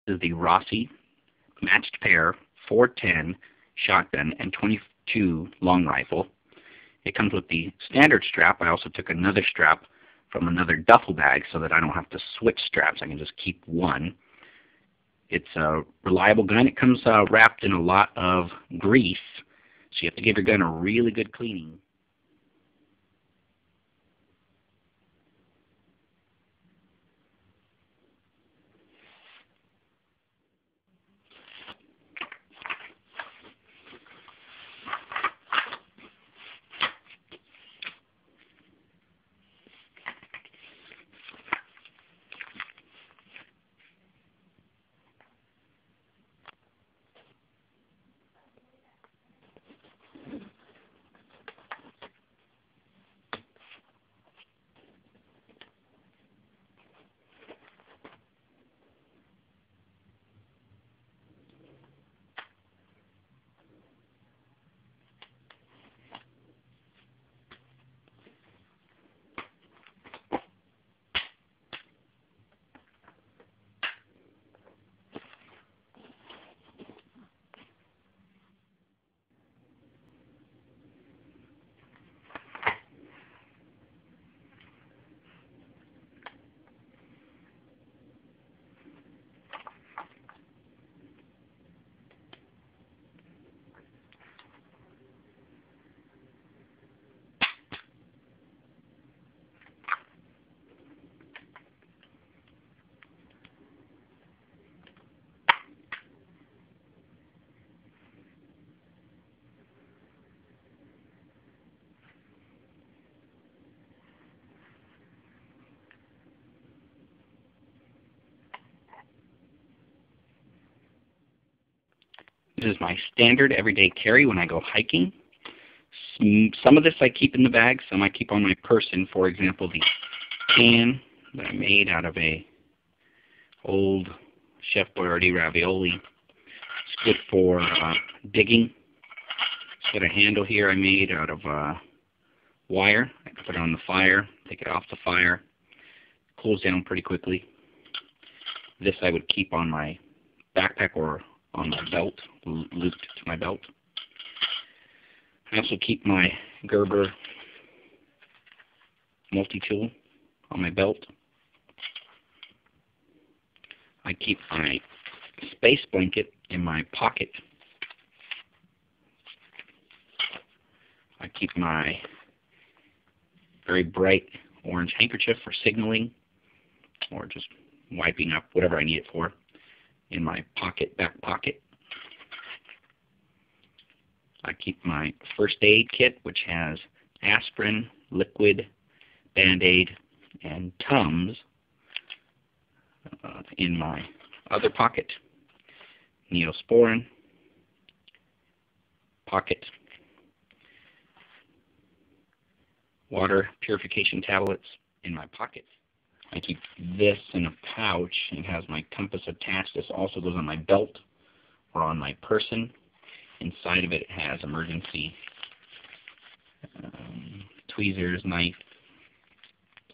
This is the Rossi matched pair 410 shotgun and 22 long rifle. It comes with the standard strap. I also took another strap from another duffel bag so that I don't have to switch straps. I can just keep one. It's a reliable gun. It comes wrapped in a lot of grease, so you have to give your gun a really good cleaning. This is my standard everyday carry when I go hiking. Some of this I keep in the bag, some I keep on my person. For example, the can that I made out of a old Chef Boyardee ravioli. It's good for digging. It's got a handle here I made out of wire. I can put it on the fire, take it off the fire. Cools down pretty quickly. This I would keep on my backpack or on my belt, looped to my belt. I also keep my Gerber multi-tool on my belt. I keep my space blanket in my pocket. I keep my very bright orange handkerchief for signaling or just wiping up whatever I need it for in my pocket, back pocket. I keep my first aid kit, which has aspirin, liquid, Band-Aid, and Tums in my other pocket. Neosporin pocket. Water purification tablets in my pocket. I keep this in a pouch. It has my compass attached. This also goes on my belt or on my person. Inside of it, it has emergency tweezers, knife,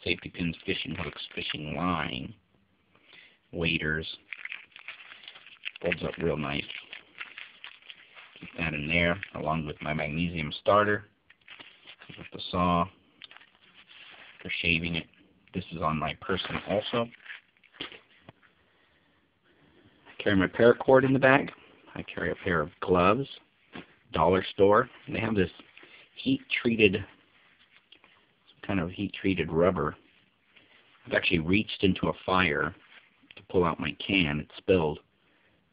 safety pins, fishing hooks, fishing line, waders. Folds up real nice. Keep that in there along with my magnesium starter. With the saw for shaving it. This is on my person also. I carry my paracord in the bag. I carry a pair of gloves, dollar store. And they have this heat-treated, kind of heat-treated rubber. I've actually reached into a fire to pull out my can. It spilled,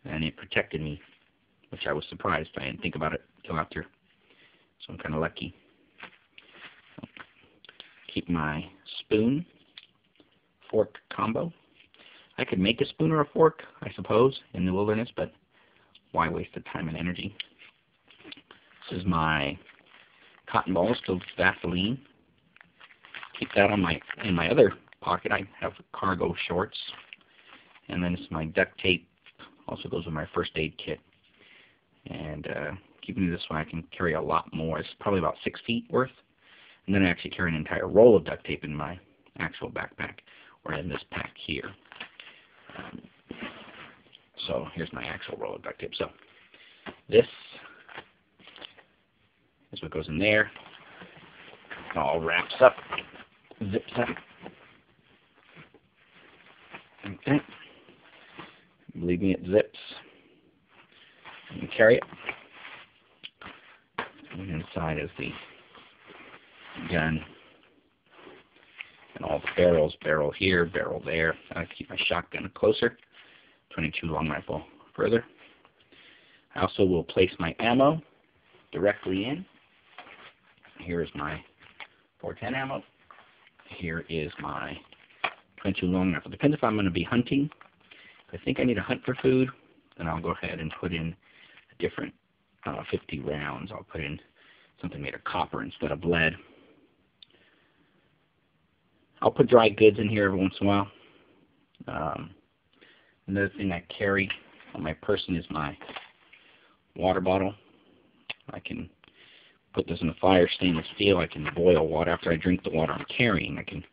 and it protected me, which I was surprised. I didn't think about it until after, so I'm kind of lucky. Keep my spoon, fork combo. I could make a spoon or a fork, I suppose, in the wilderness, but why waste the time and energy? This is my cotton balls filled with Vaseline. Keep that on in my other pocket. I have cargo shorts. And then it's my duct tape. Also goes with my first aid kit. And keeping it this way, I can carry a lot more. It's probably about 6 feet worth. And then I actually carry an entire roll of duct tape in my actual backpack, or in this pack here. So here's my actual roll of duct tape. So this is what goes in there. It all wraps up, zips up. Okay. Believe me, it zips. You can carry it. And inside is the gun. And all the barrels, barrel here, barrel there. I keep my shotgun closer. 22 long rifle further. I also will place my ammo directly in. Here is my 410 ammo. Here is my 22 long rifle. Depends if I'm going to be hunting. If I think I need to hunt for food, then I'll go ahead and put in a different 50 rounds. I'll put in something made of copper instead of lead. I'll put dry goods in here every once in a while. Another thing I carry on my person is my water bottle. I can put this in a fire, stainless steel. I can boil water after I drink the water I'm carrying. I can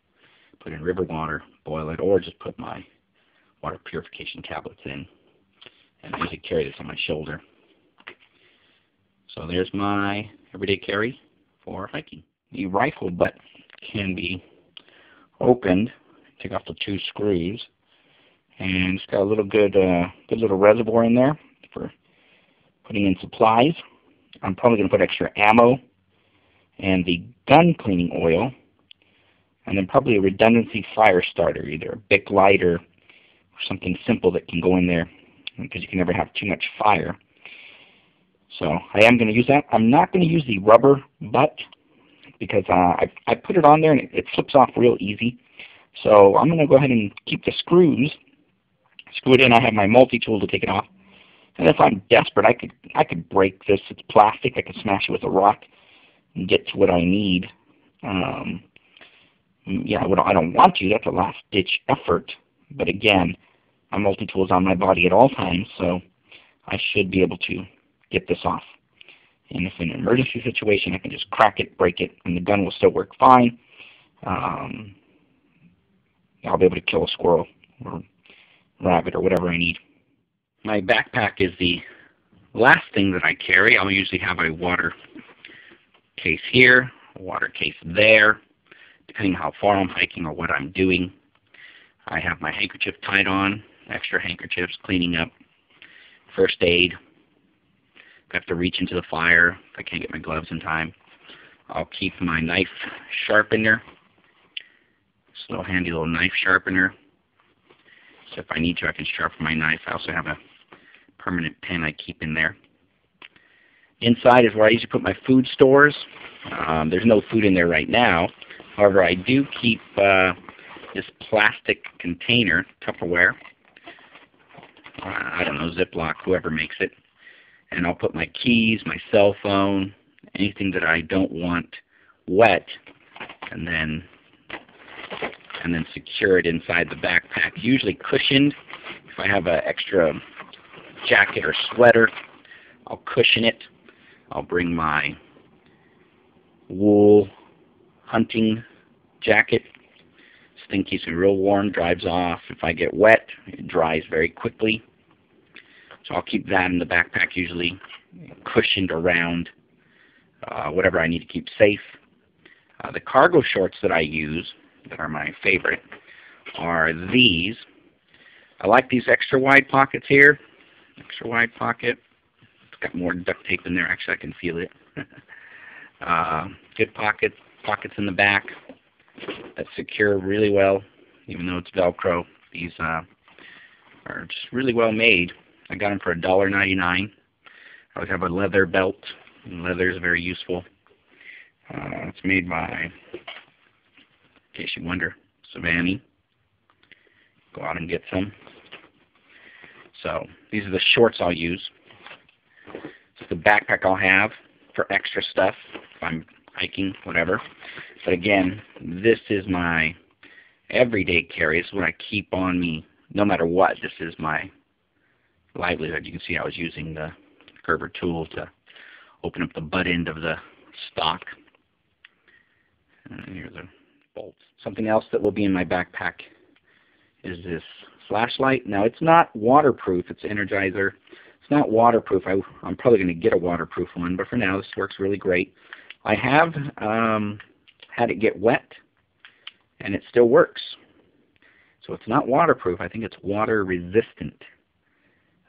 put in river water, boil it, or just put my water purification tablets in. And I usually carry this on my shoulder. So there's my everyday carry for hiking. The rifle butt can be opened. Take off the 2 screws, and it's got a little good little reservoir in there for putting in supplies. I'm probably going to put extra ammo and the gun cleaning oil, and then probably a redundancy fire starter, either a Bic light or something simple that can go in there, because you can never have too much fire. So I am going to use that. I'm not going to use the rubber butt because I put it on there and it slips off real easy. So I'm going to go ahead and keep the screws. Screw it in. I have my multi-tool to take it off. And if I'm desperate, I could break this. It's plastic. I could smash it with a rock and get to what I need. Yeah, I don't want to. That's a last-ditch effort. But again, my multi-tool is on my body at all times, so I should be able to get this off. And if in an emergency situation, I can just crack it, break it, and the gun will still work fine. I'll be able to kill a squirrel or rabbit or whatever I need. My backpack is the last thing that I carry. I'll usually have a water case here, a water case there, depending on how far I'm hiking or what I'm doing. I have my handkerchief tied on, extra handkerchiefs, cleaning up, first aid. If I have to reach into the fire, if I can't get my gloves in time, I'll keep my knife sharpener. This little handy little knife sharpener. So if I need to, I can sharpen my knife. I also have a permanent pen I keep in there. Inside is where I usually put my food stores. There's no food in there right now. However, I do keep this plastic container, Tupperware. I don't know, Ziploc, whoever makes it. And I'll put my keys, my cell phone, anything that I don't want wet, and then secure it inside the backpack, usually cushioned. If I have an extra jacket or sweater, I'll cushion it. I'll bring my wool hunting jacket. This thing keeps me real warm, dries off. If I get wet, it dries very quickly. So I'll keep that in the backpack, usually cushioned around whatever I need to keep safe. The cargo shorts that I use, that are my favorite, are these. I like these extra wide pockets here. Extra wide pocket. It's got more duct tape in there. Actually, I can feel it. Good pockets in the back that secure really well, even though it's Velcro. These are just really well made. I got them for $1.99. I always have a leather belt, and leather is very useful. It's made by, in case you wonder, Savannah. Go out and get some. So these are the shorts I'll use. It's the backpack I'll have for extra stuff if I'm hiking, whatever. But again, this is my everyday carry. This is what I keep on me no matter what. This is my livelihood. You can see I was using the Gerber tool to open up the butt end of the stock. And here's the bolts. Something else that will be in my backpack is this flashlight. Now, it's not waterproof. It's Energizer. It's not waterproof. I'm probably going to get a waterproof one, but for now, this works really great. I have had it get wet, and it still works. So it's not waterproof. I think it's water resistant.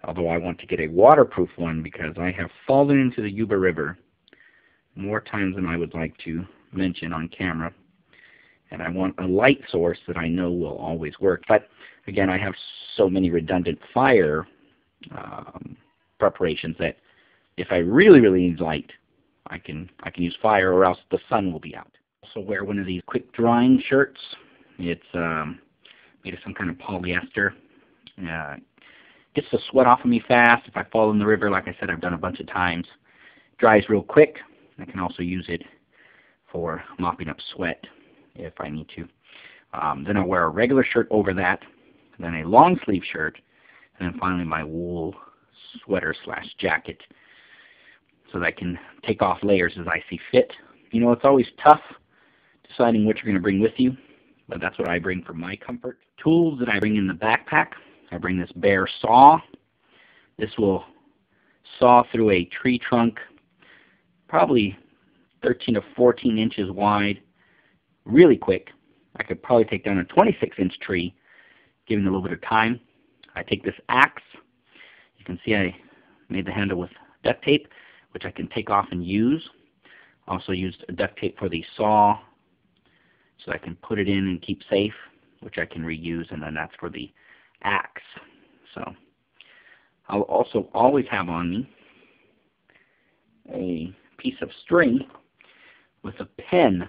Although I want to get a waterproof one because I have fallen into the Yuba River more times than I would like to mention on camera. And I want a light source that I know will always work. But again, I have so many redundant fire preparations that if I really need light, I can use fire, or else the sun will be out. Also wear one of these quick drying shirts. It's made of some kind of polyester. Gets the sweat off of me fast. If I fall in the river, like I said, I've done a bunch of times. Dries real quick. I can also use it for mopping up sweat if I need to. Then I'll wear a regular shirt over that, then a long sleeve shirt, and then finally my wool sweater / jacket, so that I can take off layers as I see fit. You know, it's always tough deciding what you're going to bring with you, but that's what I bring for my comfort. Tools that I bring in the backpack: I bring this bare saw. This will saw through a tree trunk, probably 13 to 14 inches wide, really quick. I could probably take down a 26-inch tree, given a little bit of time. I take this axe. You can see I made the handle with duct tape, which I can take off and use. Also used duct tape for the saw, so I can put it in and keep safe, which I can reuse, and then that's for the axe. So I'll also always have on me a piece of string with a pen,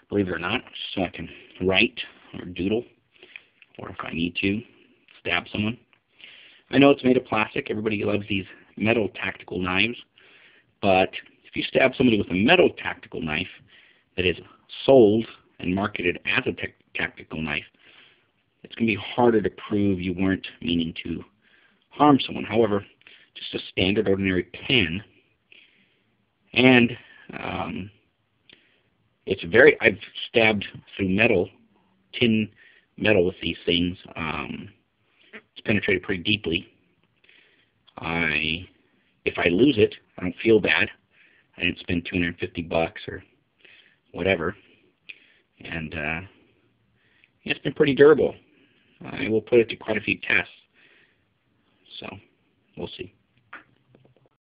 believe it or not, so I can write or doodle, or if I need to, stab someone. I know it's made of plastic. Everybody loves these metal tactical knives, but if you stab somebody with a metal tactical knife that is sold and marketed as a tactical knife, it's going to be harder to prove you weren't meaning to harm someone. However, just a standard ordinary pen, and I've stabbed through metal, tin metal with these things. It's penetrated pretty deeply. If I lose it, I don't feel bad. I didn't spend $250 or whatever, and it's been pretty durable. I will put it to quite a few tests, so we'll see.